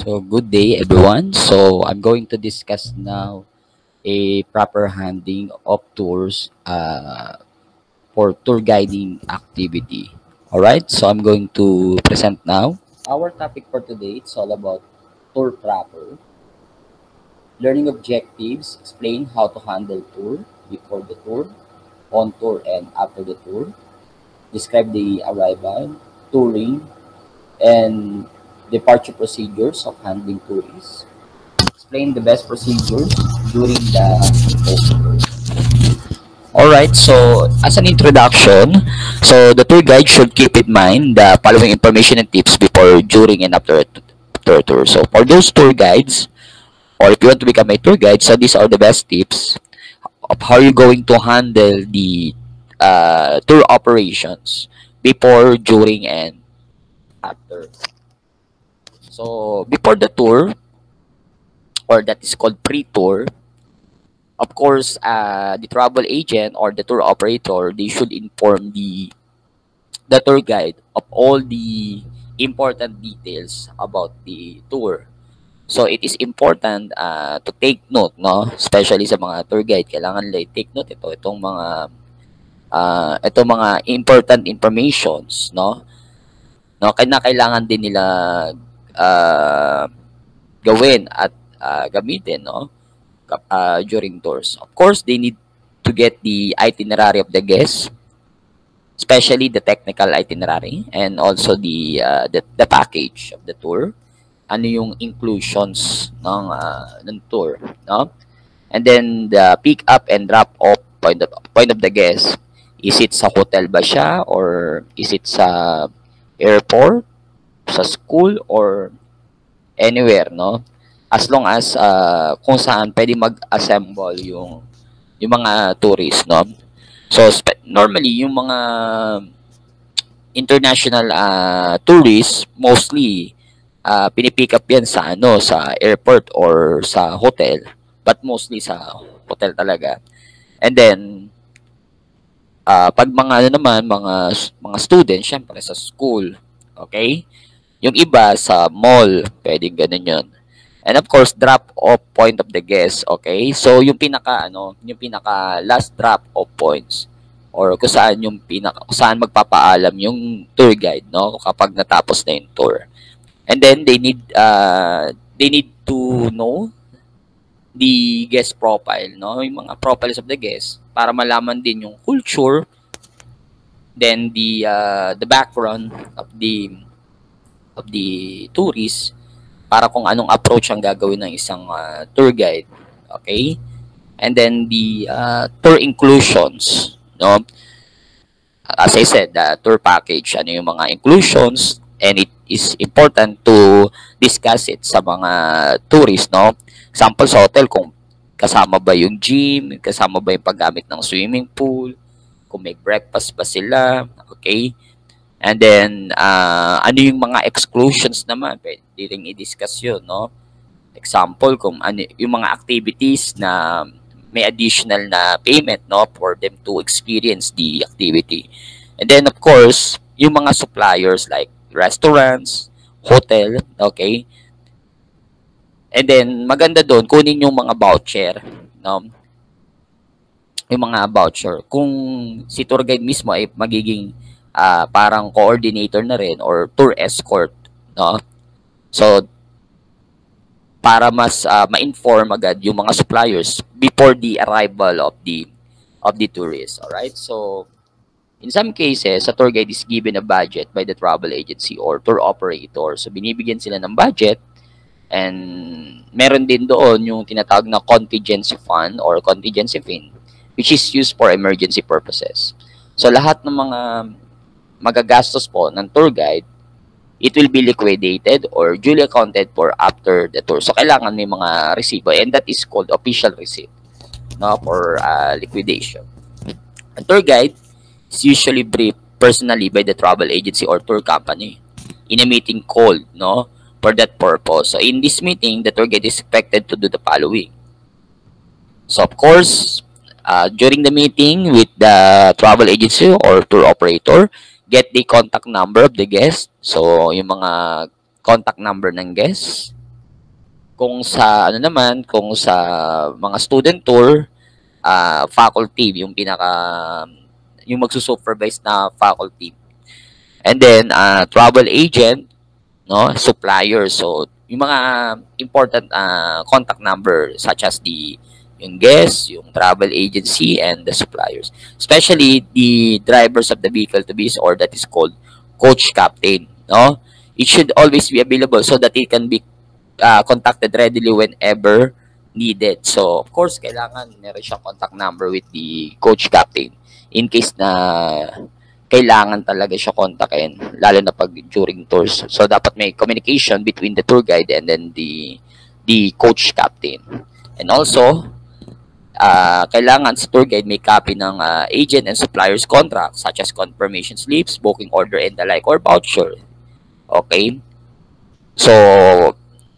So, good day, everyone. So, I'm going to discuss now a proper handling of tours for tour guiding activity. All right. So, I'm going to present now. Our topic for today it's all about tour proper, learning objectives, explain how to handle tour before the tour, on tour, and after the tour. Describe the arrival, touring, and departure procedures of handling tourists. Explain the best procedures during the tour. Alright, so as an introduction, so the tour guide should keep in mind the following information and tips before, during, and after a tour. So for those tour guides, or if you want to become a tour guide, so these are the best tips of how you're going to handle the tour operations before, during, and after. So before the tour, or that is called pre-tour, of course, the travel agent or the tour operator, they should inform the tour guide of all the important details about the tour. So it is important to take note, no? Especially sa mga tour guide, kailangan nila take note itong mga important informations, no? No, kailangan din nila gawin at gamitin, no? During tours. Of course, they need to get the itinerary of the guests, especially the technical itinerary, and also the package of the tour. Ano yung inclusions ng tour, no? And then the pick up and drop off point of the guest. Is it sa hotel ba siya, or is it sa airport, sa school, or anywhere, no? As long as kung saan pwede mag-assemble yung mga tourists, no? So normally yung mga international tourists, mostly pinipick up yan sa sa airport or sa hotel, but mostly sa hotel talaga. And then pag mga mga students, syempre sa school, okay? Yung iba sa mall, pwedeng ganun yun. And of course, drop off point of the guest, okay? So yung pinaka last drop off points, or kung saan magpapaalam yung tour guide, no, kapag natapos na yung tour. And then they need to know the guest profile, no, yung mga profiles of the guest, para malaman din yung culture, then the background of the tourist, para kung anong approach ang gagawin ng isang tour guide, okay? And then the tour inclusions, no? As I said, the tour package, ano yung mga inclusions, and it is important to discuss it sa mga tourists, no? Example, sa hotel, kung kasama ba yung gym, kasama ba yung paggamit ng swimming pool, kung may breakfast ba sila, okay? And then, ano yung mga exclusions naman, pwede rin i-discuss yun, no? Example, kung ano yung mga activities na may additional na payment, no, for them to experience the activity. And then, of course, yung mga suppliers like restaurants, hotel, okay? And then, maganda doon, kunin yung mga voucher, no? Yung mga voucher. Kung si tour guide mismo ay magiging parang coordinator na rin, or tour escort, no? So para mas ma-inform agad yung mga suppliers before the arrival of the tourists. All right? So in some cases, a tour guide is given a budget by the travel agency or tour operator. So binibigyan sila ng budget, and meron din doon yung tinatawag na contingency fund or contingency fund, which is used for emergency purposes. So lahat ng mga magagastos po ng tour guide, it will be liquidated or duly accounted for after the tour. So kailangan may mga resibo, and that is called official receipt, no, for liquidation. A tour guide is usually briefed personally by the travel agency or tour company in a meeting called, no, for that purpose. So in this meeting, the tour guide is expected to do the following. So of course, during the meeting with the travel agency or tour operator, get the contact number of the guest. So, yung mga contact number ng guest. Kung sa ano naman, kung sa mga student tour, faculty yung magsusupervise na faculty. And then travel agent, no, suppliers. So yung mga important contact number such as yung guest, yung travel agency, and the suppliers. Especially the drivers of the vehicle to be, or that is called coach captain, no? It should always be available so that it can be contacted readily whenever needed. So, of course, kailangan meron siyang contact number with the coach captain in case na kailangan talaga siya kontakin, lalo na pag during tours. So, dapat may communication between the tour guide and then the coach captain. And also, kailangan sa tour guide may copy ng agent and suppliers contract such as confirmation slips, booking order, and the like, or voucher. Okay? So,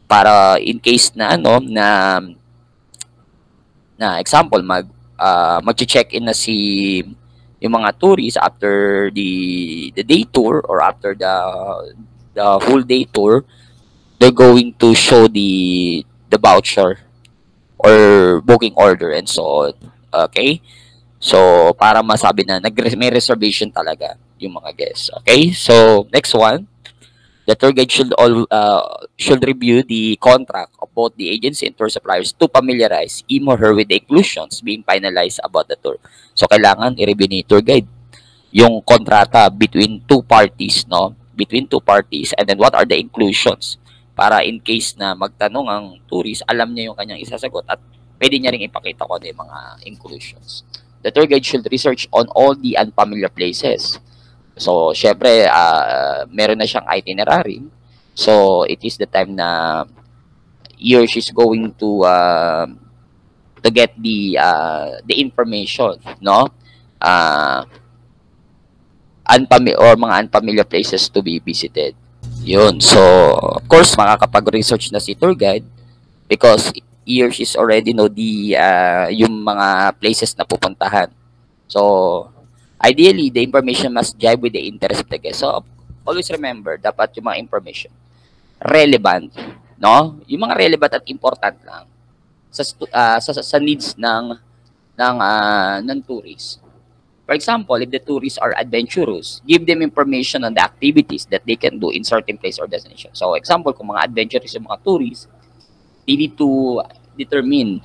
para in case na example, mag-check-in na yung mga tourists after the day tour or after the whole day tour, they're going to show the voucher or booking order and so on. Okay? So, para masabi na may reservation talaga yung mga guests. Okay? So, next one. The tour guide should review the contract of both the agency and tour suppliers to familiarize him or her with the inclusions being finalized about the tour. So, kailangan i-review ni tour guide yung kontrata between two parties, no? Between two parties, and then what are the inclusions? Para in case na magtanong ang tourist, alam niya yung kanyang isasagot at pwede niya rin ipakita ko yung mga inclusions. The tour guide should research on all the unfamiliar places. So, syempre, meron na siyang itinerary. So, it is the time na he or she's going to get the information, no? Mga unfamiliar places to be visited. Yun. So, of course, makakapag-research na si tour guide because he or she's already know yung mga places na pupuntahan. So, ideally, the information must jive with the interest of the guest. So, always remember, dapat yung mga information relevant, no? Yung mga relevant at important lang sa needs ng tourists. For example, if the tourists are adventurous, give them information on the activities that they can do in certain place or destination. So, example, kung mga adventurous yung mga tourists, they need to determine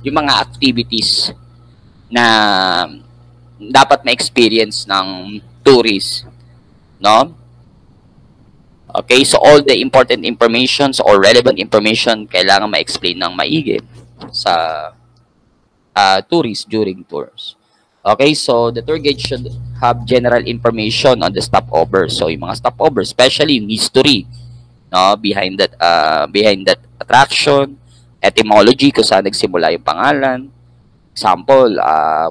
yung mga activities na dapat ma-experience ng tourists, no? Okay, so all the important informations or relevant information kailangan ma-explain ng maigi sa tourists during tours. Okay, so the tour guide should have general information on the stopover. So yung mga stopover, especially yung history, no, behind that attraction, etymology, kung saan nagsimula yung pangalan. Example,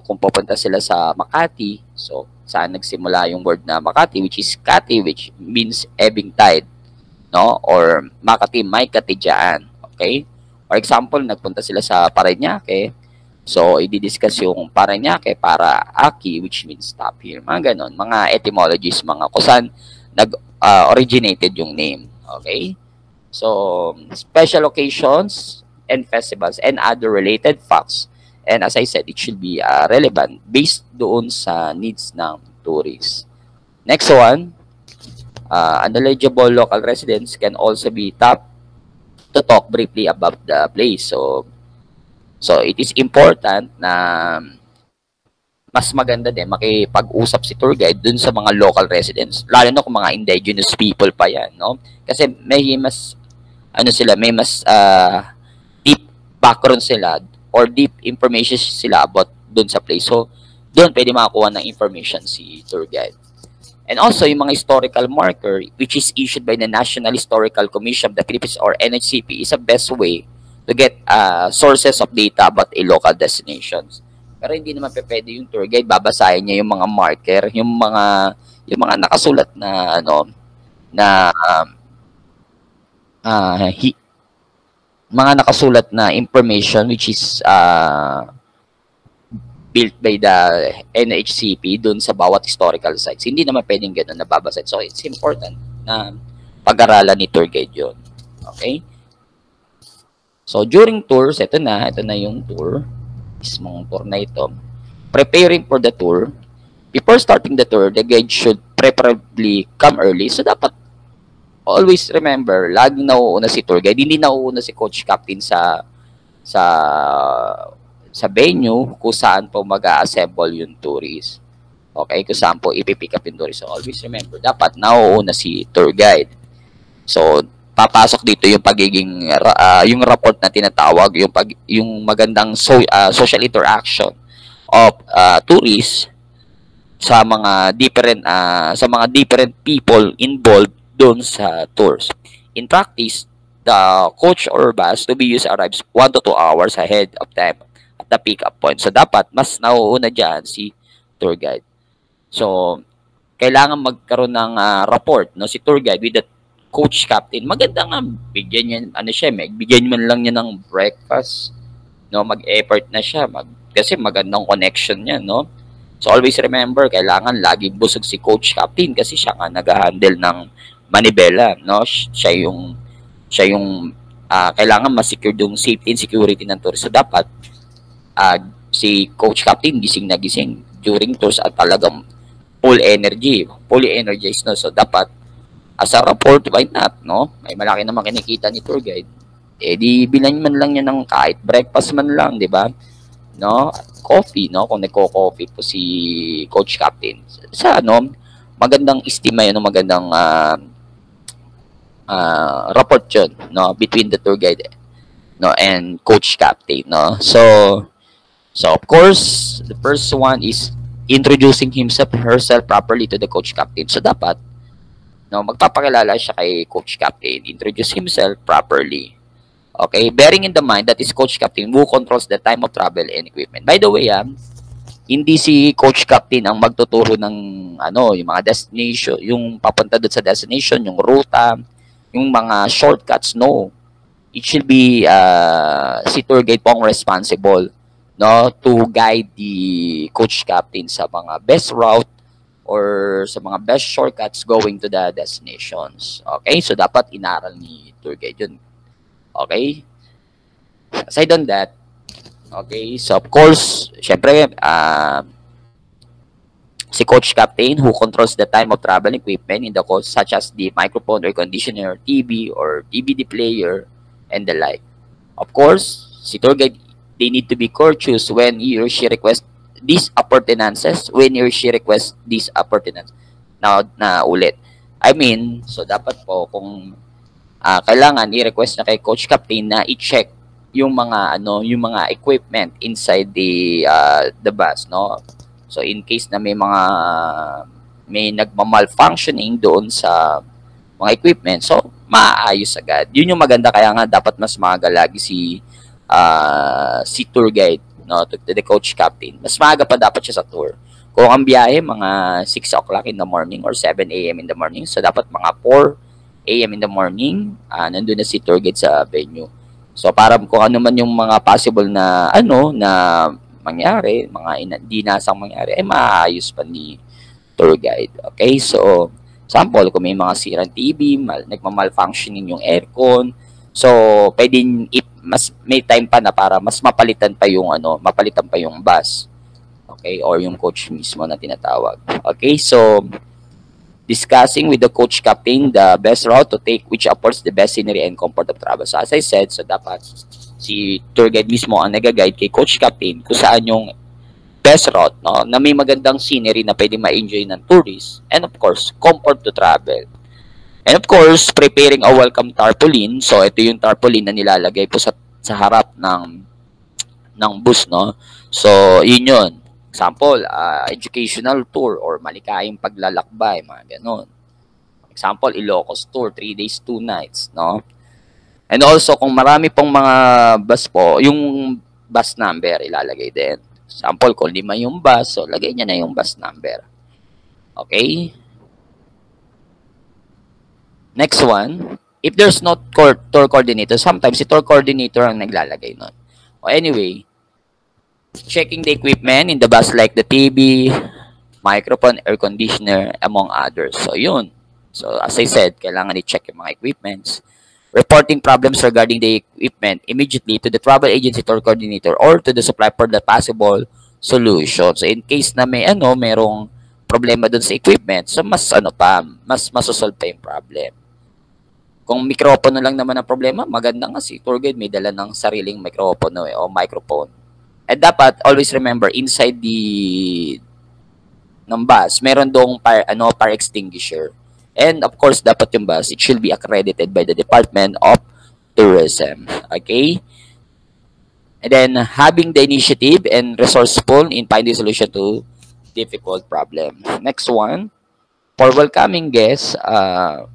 kung pupunta sila sa Makati, so saan nagsimula yung word na Makati, which is Kati, which means ebbing tide, no? Or Makati, may katidjaan. Okay? Or example, nagpunta sila sa Parañaque, so i-discuss yung Parañaque para Aki, which means stop here. Mga ganon, mga etymologies, mga kung saan originated yung name. Okay? So, special occasions and festivals and other related facts. And as I said, it should be relevant based doon sa needs ng tourists. Next one, knowledgeable local residents can also be tapped to talk briefly about the place. So it is important na mas maganda din makipag-usap si tour guide dun sa mga local residents, lalo na kung mga indigenous people pa yan, no? Kasi may mas deep background sila or deep information sila about dun sa place. So, doon pwede makakuha ng information si tour guide. And also, yung mga historical marker, which is issued by the National Historical Commission of the Philippines or NHCP, is a best way to get sources of data about a local destinations. Pero hindi naman pwede yung tour guide, babasahin niya yung mga marker, yung mga nakasulat na mga nakasulat na information which is built by the NHCP dun sa bawat historical sites. Hindi naman pwedeng gano'n nababasa. So, it's important na pag-aralan ni tour guide yun. Okay? So, during tours, ito na yung tour. Mismong tour na ito. Preparing for the tour. Before starting the tour, the guide should preferably come early. So, dapat always remember, laging nauuna si tour guide. Hindi nauuna si coach captain sa sa venue kung saan po mag-a-assemble yung tourist. Okay, kung saan po ipipick up yung tourist. So, always remember, dapat nauuna si tour guide. So, papasok dito yung pagiging yung report na tinatawag, yung magandang social interaction of tourists sa mga different people involved doon sa tours. In practice, the coach or bus to be used arrives 1 to 2 hours ahead of time at the pick-up point. So, dapat mas nauuna dyan si tour guide. So, kailangan magkaroon ng rapport, no, si tour guide with the coach captain. Maganda nga, bigyan niya, bigyan man lang niya ng breakfast, no, mag-effort na siya, kasi magandang connection niya, no. So, always remember, kailangan lagi busog si coach captain kasi siya nga nag-handle ng manibela, no? Siya yung kailangan ma-secure yung safety and security ng tourist. So, dapat si coach captain gising na gising during tours at talagang fully energized, no? So, dapat as a report, why not, no? May malaki naman kinikita ni tour guide. Di bilan man lang niya ng kahit breakfast man lang, di ba? No? Coffee, no? Kung nagko-coffee po si coach captain. Sa magandang estima yun, magandang rapport yun, no? Between the tour guide, no, and coach captain, no? So of course, the first one is introducing herself properly to the coach captain. So dapat, no, magpapakilala siya kay coach captain, introduce himself properly. Okay, bearing in the mind that is coach captain who controls the time of travel and equipment. By the way, hindi si coach captain ang magtuturo ng yung mga destination, yung papunta doon sa destination, yung ruta, yung mga shortcuts. No, it should be si tour guide po ang responsible, no, to guide the coach captain sa mga best route or sa mga best shortcuts going to the destinations. Okay, so dapat inaral ni tour guide yun. Okay? Aside on that, okay, so of course, syempre, si coach captain who controls the time of travel equipment in the coach such as the microphone, air conditioner, TV, or DVD player, and the like. Of course, si tour guide, they need to be courteous when he or she requests these appurtenances, na ulit. I mean, so dapat po kung kailangan i-request na kay coach captain na i-check yung mga equipment inside the bus, no. So in case na may nagma-malfunctioning doon sa mga equipment, so maayos agad. Yun yung maganda, kaya nga dapat mas maaga lagi si tour guide, no, to the coach captain. Mas maaga pa dapat siya sa tour. Kung ang biyahe mga 6 o'clock in the morning or 7 a.m. in the morning, so dapat mga 4 a.m. in the morning, nandun na si tour guide sa venue. So, para kung ano man yung mga possible na mangyari, mga dinasang mangyari, ay maayos pa ni tour guide. Okay? So, sample, kung may mga sirang TV, nagma-malfunctioning yung aircon, so, pwedeng mas may time pa na para mas mapalitan pa yung bus. Okay? Or yung coach mismo na tinatawag. Okay? So, discussing with the coach captain the best route to take which affords the best scenery and comfort of travel. So as I said, so dapat si tour guide mismo ang nag-guide kay coach captain kung saan yung best route, no, na may magandang scenery na pwede ma-enjoy ng tourists, and of course, comfort to travel. And of course, preparing a welcome tarpaulin. So ito yung tarpaulin na nilalagay po sa harap ng bus, no. So yun. Example, educational tour or malikayang paglalakbay, mga ganon. Example, Ilocos tour, 3 days, 2 nights, no? And also, kung marami pong mga bus po, yung bus number ilalagay din. Example, kung 5 yung bus, so lagay niya na yung bus number. Okay? Next one, if there's not tour coordinator, sometimes si tour coordinator ang naglalagay nun. O anyway, checking the equipment in the bus like the TV, microphone, air conditioner, among others. So, yun. So, as I said, kailangan i-check yung mga equipments. reporting problems regarding the equipment immediately to the travel agency tour coordinator or to the supplier for the possible solution. So in case na merong problema dun sa equipment, so mas mas masosolve pa yung problem. Kung mikropono lang naman ang problema, maganda nga si tour guide may dala ng sariling mikropono o microphone. And dapat always remember inside ng bus, meron dong fire extinguisher. And of course, dapat yung bus, it should be accredited by the Department of Tourism. Okay? And then, having the initiative and resourceful in finding solution to difficult problem. Next one, for welcoming guests,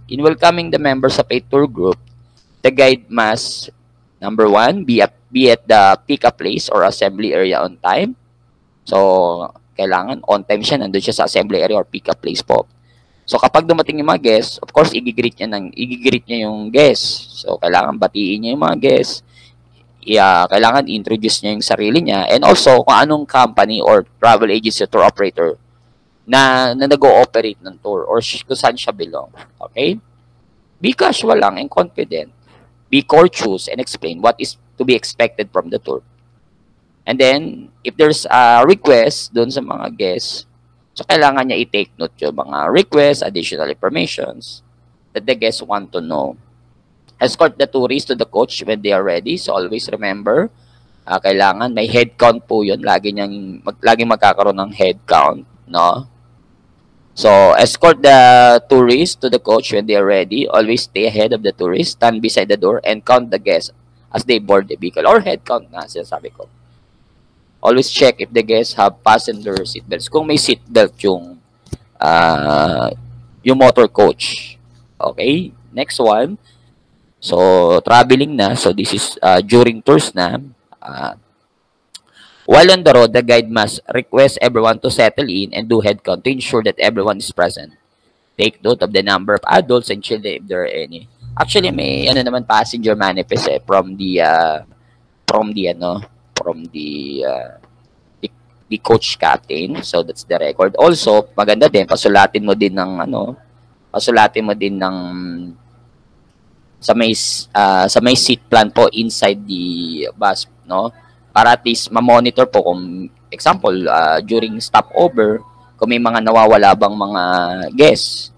in welcoming the members of a tour group, the guide must, number one, be at the pick-up place or assembly area on time. So, kailangan on time siya, nandun siya sa assembly area or pick-up place po. So, kapag dumating yung mga guests, of course, igigreet niya yung guests. So, kailangan batiin niya yung mga guests. Kailangan introduce niya yung sarili niya. And also, kung anong company or travel agency or tour operator na nag-ooperate ng tour or kung saan siya belong. Okay? Be casual lang and confident. Be courteous and explain what is to be expected from the tour. And then, if there's a request dun sa mga guests, so kailangan niya i-take note yung mga requests, additional informations that the guests want to know. Escort the tourists to the coach when they are ready. So always remember, kailangan may head count po yun. Laging magkakaroon ng head count, no? So, escort the tourists to the coach when they are ready. Always stay ahead of the tourists. Stand beside the door and count the guests as they board the vehicle. Or head count na, sinasabi ko. Always check if the guests have passenger seatbelts. Kung may seatbelt yung motor coach. Okay? Next one. So, traveling na. So, this is during tours na. While on the road, the guide must request everyone to settle in and do head count to ensure that everyone is present. Take note of the number of adults and children if there are any. Actually, may passenger manifest from the coach captain. So that's the record. Also, maganda din pasulatin mo din ng sa may seat plan po inside the bus, no? Para at least ma-monitor po kung example during stopover kung may mga nawawala bang mga guests,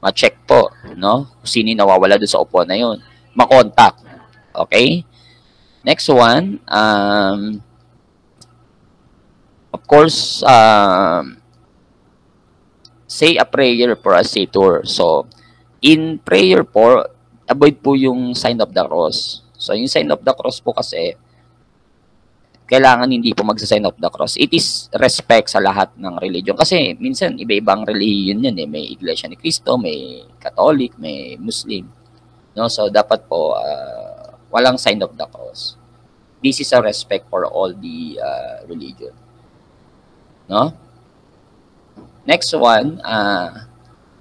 ma-check po, no? Kung sino nawawala doon sa upuan na yun, ma-contact. Okay? Next one, of course, say a prayer for a safe tour. So, in prayer po, avoid po yung sign of the cross. So, yung sign of the cross po kasi, kailangan hindi po magsa-sign of the cross. It is respect sa lahat ng religion. Kasi minsan, iba-ibang religion yan eh. May Iglesia ni Cristo, may Catholic, may Muslim. No? So, dapat po, walang sign of the cross. This is a respect for all the religion. No? Next one,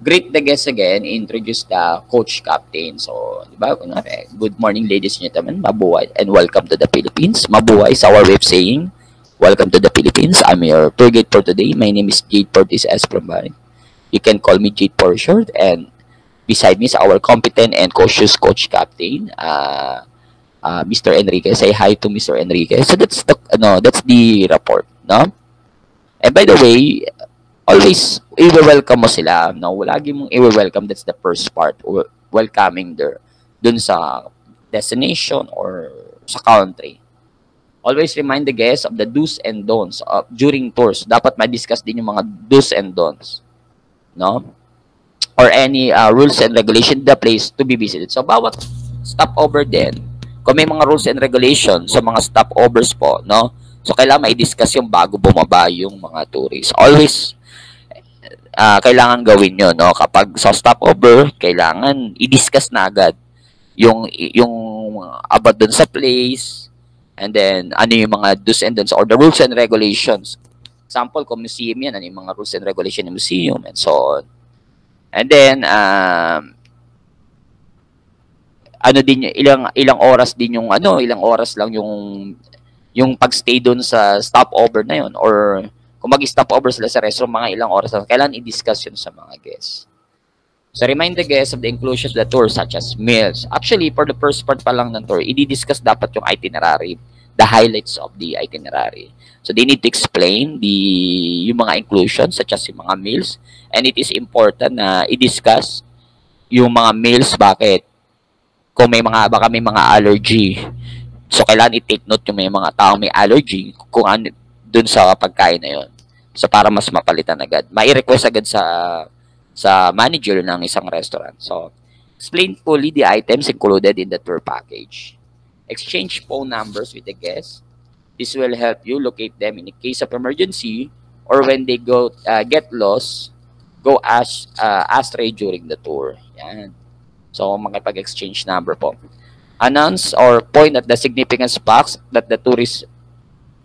greet the guests again, introduce the coach captain. So, di ba? Good morning, ladies and gentlemen. Mabuhay and welcome to the Philippines. Mabuhay is our way of saying, welcome to the Philippines. I'm your tour guide for today. My name is Jade Portis Esprombay. You can call me Jade for short. And beside me is our competent and cautious coach captain, Mr. Enrique. Say hi to Mr. Enrique. So that's the report, no? And by the way, always i-welcome mo sila, no? Lagi mong i-welcome. That's the first part, welcoming dun sa destination or sa country. Always remind the guests of the do's and don'ts during tours. Dapat ma-discuss din yung mga do's and don'ts, no? Or any rules and regulations the place to be visited. So bawat stopover din, kung may mga rules and regulations sa mga stopovers po, no? So kailangan ma-discuss yung bago bumaba yung mga tourists. Always kailangan gawin yun, no? Kapag sa stopover, kailangan i-discuss na agad yung about dun sa place, and then ano yung mga do's and don'ts or the rules and regulations. Example, kung museum yan, ano yung mga rules and regulations ng museum, and so on. And then, ilang oras din yung ilang oras lang yung pag-stay dun sa stopover na yun, or kung mag-stopover sila sa restaurant, mga ilang oras lang, kailangan i-discuss yun sa mga guests. So remind the guests of the inclusions of the tour such as meals. Actually, for the first part pa lang ng tour, i-discuss dapat yung itinerary, the highlights of the itinerary. So they need to explain yung mga inclusions such as yung mga meals, and it is important na i-discuss yung mga meals. Bakit? Kung may baka may mga allergy. So kailangan i-take note yung may mga tao may allergy kung ano dun sa pagkain na yun. So para mas mapalitan agad. Mai-request agad sa manager ng isang restaurant. So explain fully the items included in the tour package. Exchange phone numbers with the guests. This will help you locate them in the case of emergency or when they get lost, go astray during the tour. Yan. So makipag-exchange number po. Announce or point at the significant spots that the tourist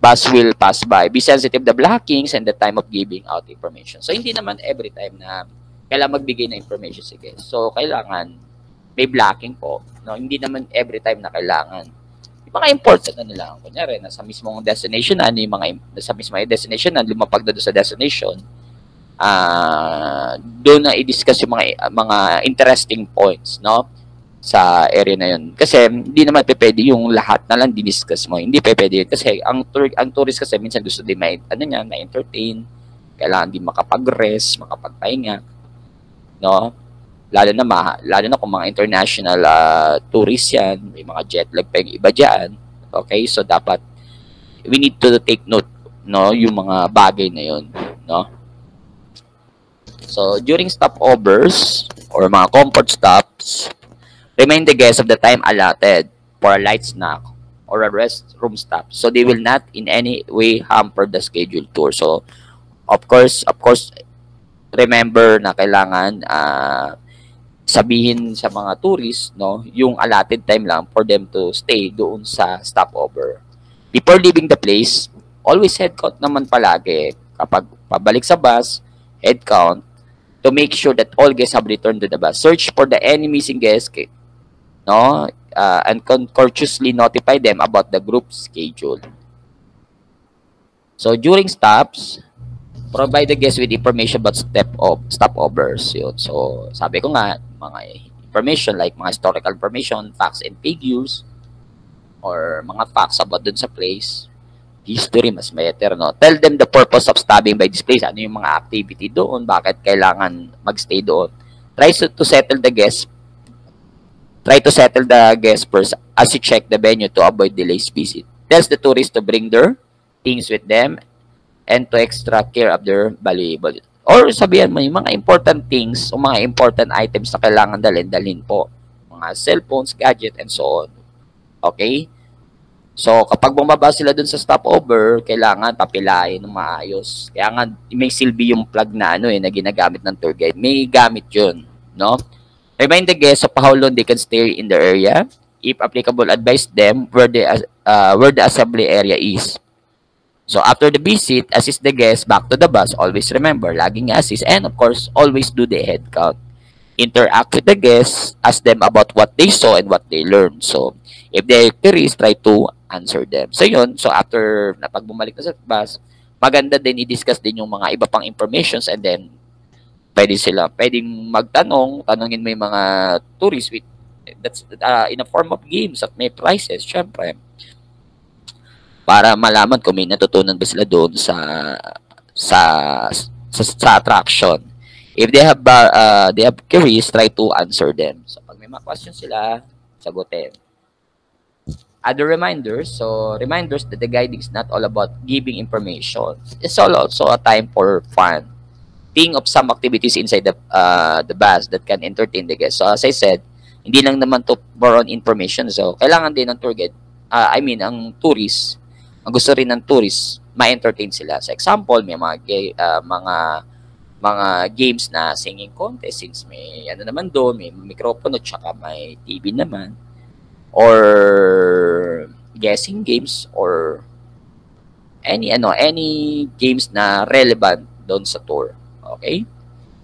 bus will pass by. Be sensitive to the blockings and the time of giving out information. So hindi naman every time na kailangan magbigay ng information sa guest. So kailangan may blocking po. No, hindi naman every time na kailangan. Yung mga important na nila, kunyari, nasa mismong destination, nasa mismong destination, lumapag na doon sa destination, doon na i-discuss yung mga interesting points, no? Sa area na yun. Kasi hindi naman pwede yung lahat na lang di-discuss mo. Hindi pwede yun. Kasi ang tourist kasi minsan gusto din ma-entertain, kailangan din makapag-rest, makapagpahinga, no? Lalo na kung mga international tourists yan, may mga jet lag pa yung iba dyan. Okay? So dapat we need to take note, no, yung mga bagay na yun, no? So during stopovers or mga comfort stops, remind the guests of the time allotted for a light snack or a restroom stop, so they will not in any way hamper the scheduled tour. So of course, remember na kailangan sabihin sa mga tourists, no, yung allotted time lang for them to stay doon sa stopover. Before leaving the place, always head count naman palagi. Kapag pabalik sa bus, head count to make sure that all guests have returned to the bus. Search for any missing guests, no, and courteously notify them about the group schedule. So during stops, provide the guests with information about stopovers. Yun. So sabi ko nga, mga information like mga historical information, facts and figures, or mga facts about dun sa place. History, mas better, no? Tell them the purpose of stopping by this place. Ano yung mga activity doon? Bakit kailangan magstay doon? Try to settle the guests. Try to settle the guests first as you check the venue to avoid delays visit. Tells the tourists to bring their things with them and to extra care of their valuable. Or sabihan mo, yung mga important things o mga important items na kailangan dalhin po. Mga cellphones, gadget, and so on. Okay? So, kapag bumaba sila dun sa stopover, kailangan papilain ng maayos. Kaya nga, may silbi yung plug na na ginagamit ng tour guide. May gamit yun, no? Remind the guests of how long they can stay in the area. If applicable, advise them where the assembly area is. So, after the visit, assist the guests back to the bus. Always remember, laging assist. And, of course, always do the head count. Interact with the guests. Ask them about what they saw and what they learned. So, if they're curious, try to answer them. So, yun. So, after na pag bumalik na sa bus, maganda din i-discuss din yung mga iba pang informations and then, pwedeng tanungin mo yung mga tourists that's in a form of games at may prizes, syempre. Para malaman kung may natutunan ba sila doon sa attraction. If they have queries, try to answer them. So pag may mga questions sila, sagutin. Other reminders. So reminders that the guiding is not all about giving information. It's also a time for fun. Think of some activities inside the bus that can entertain the guests. So as I said, hindi lang naman to more on information. So kailangan din ng tour guide, ang tourists, ang gusto rin ng tourists, ma-entertain sila. Sa example, may mga games na singing contest, since may naman doon, may microphone at saka may TV naman, or guessing games, or any games na relevant doon sa tour. Okay?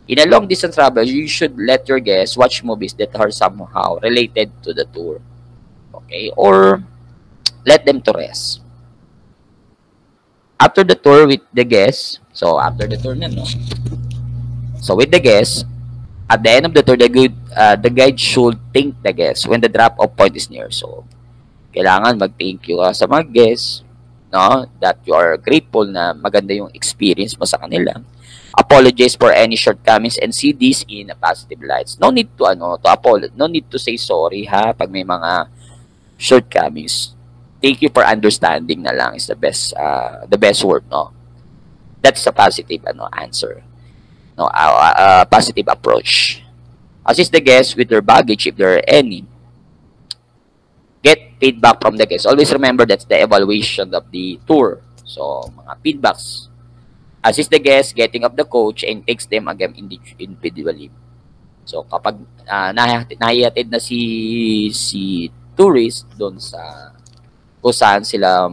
In a long distance travel, you should let your guests watch movies that are somehow related to the tour. Okay? Or let them to rest. After the tour with the guests, so after the tour na, no? So with the guests, At the end of the tour, the guide should thank the guest when the drop-off point is near. So, kailangan mag-thank you sa mga guests, no? That you are grateful na maganda yung experience mo sa kanila. Apologize for any shortcomings and see this in a positive light. No need to apologize. No need to say sorry pag may mga shortcomings. Thank you for understanding na lang is the best word, no? That's a positive answer. No, positive approach. Assist the guests with their baggage if there are any. Get feedback from the guests. Always remember that's the evaluation of the tour. So, mga feedbacks. Assist the guests getting up the coach and takes them again individually. So, kapag nahihatid na si tourist doon sa kung saan sila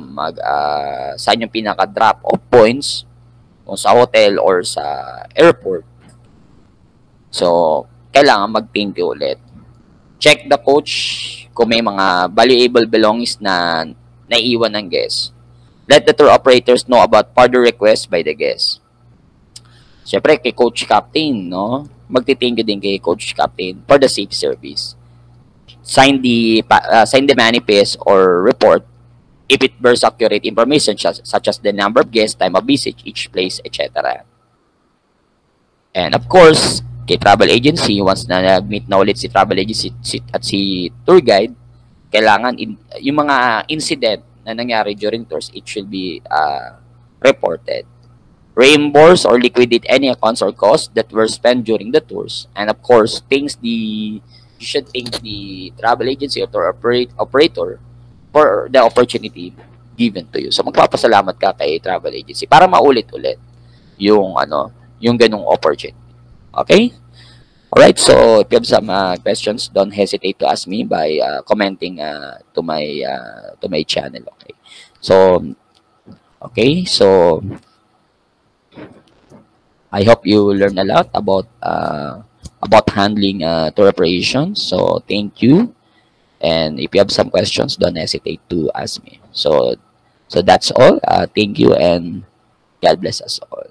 saan yung pinaka drop off points, kung sa hotel or sa airport. So, kailangan mag-thank you ulit. Check the coach kung may mga valuable belongings na naiiwan ng guest. Let the tour operators know about further requests by the guest. Siyempre, kay Coach Captain, no? Magti-thank you din kay Coach Captain for the safe service. Sign the manifest or report if it bears accurate information such as the number of guests, time of visit, each place, etc. And of course, kay travel agency, once na nag-meet na ulit si travel agency at si tour guide, kailangan yung mga incident na nangyari during tours, it should be reported. Reimburse or liquidate any accounts or costs that were spent during the tours. And of course, you should thank the travel agency or tour operator for the opportunity given to you. So magpapasalamat ka kay travel agency para maulit-ulit yung ganung opportunity. Okay? Alright, so if you have some questions, don't hesitate to ask me by commenting to my channel. Okay, so I hope you learn a lot about handling tour operations. So thank you, and if you have some questions, don't hesitate to ask me. So that's all. Thank you, and God bless us all.